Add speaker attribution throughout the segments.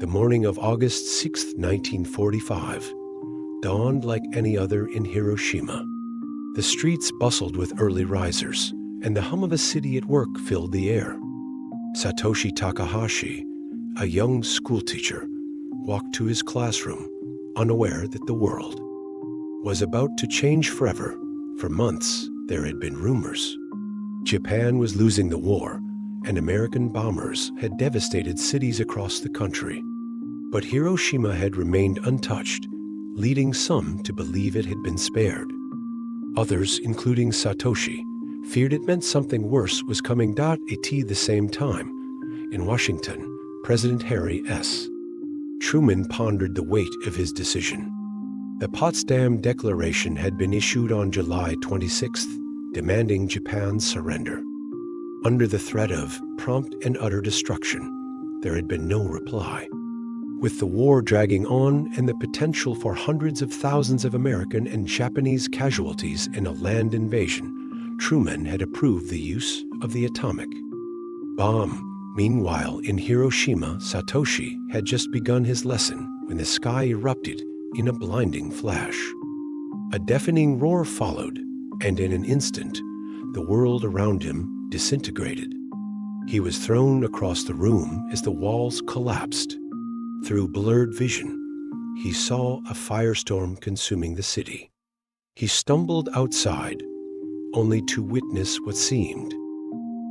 Speaker 1: The morning of August 6, 1945, dawned like any other in Hiroshima. The streets bustled with early risers, and the hum of a city at work filled the air. Satoshi Takahashi, a young schoolteacher, walked to his classroom, unaware that the world was about to change forever. For months, there had been rumors. Japan was losing the war, and American bombers had devastated cities across the country. But Hiroshima had remained untouched, leading some to believe it had been spared. Others, including Satoshi, feared it meant something worse was coming. At the same time, in Washington, President Harry S. Truman pondered the weight of his decision. The Potsdam Declaration had been issued on July 26, demanding Japan's surrender. Under the threat of prompt and utter destruction, there had been no reply. With the war dragging on and the potential for hundreds of thousands of American and Japanese casualties in a land invasion, Truman had approved the use of the atomic bomb. Meanwhile, in Hiroshima, Satoshi had just begun his lesson when the sky erupted in a blinding flash. A deafening roar followed, and in an instant, the world around him disintegrated. He was thrown across the room as the walls collapsed. Through blurred vision, he saw a firestorm consuming the city. He stumbled outside, only to witness what seemed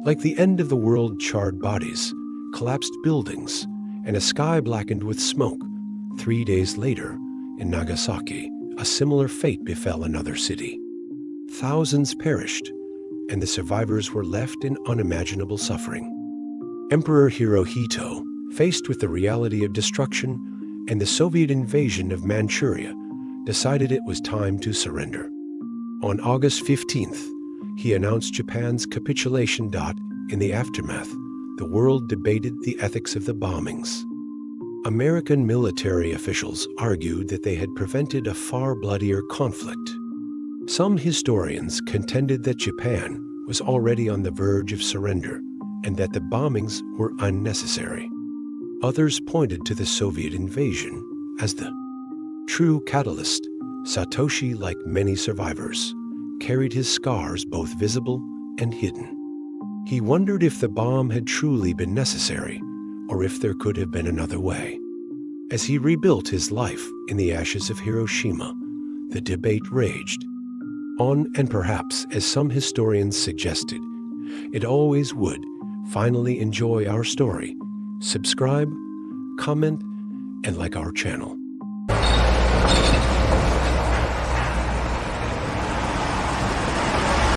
Speaker 1: like the end of the world. Charred bodies, collapsed buildings, and a sky blackened with smoke. 3 days later, in Nagasaki, a similar fate befell another city. Thousands perished, and the survivors were left in unimaginable suffering. Emperor Hirohito, faced with the reality of destruction and the Soviet invasion of Manchuria, decided it was time to surrender. On August 15th, he announced Japan's capitulation. In the aftermath, the world debated the ethics of the bombings. American military officials argued that they had prevented a far bloodier conflict. Some historians contended that Japan was already on the verge of surrender and that the bombings were unnecessary. Others pointed to the Soviet invasion as the true catalyst. Satoshi, like many survivors, carried his scars both visible and hidden. He wondered if the bomb had truly been necessary, or if there could have been another way. As he rebuilt his life in the ashes of Hiroshima, the debate raged on, and perhaps, as some historians suggested, it always would. Finally, enjoy our story. Subscribe, comment, and like our channel.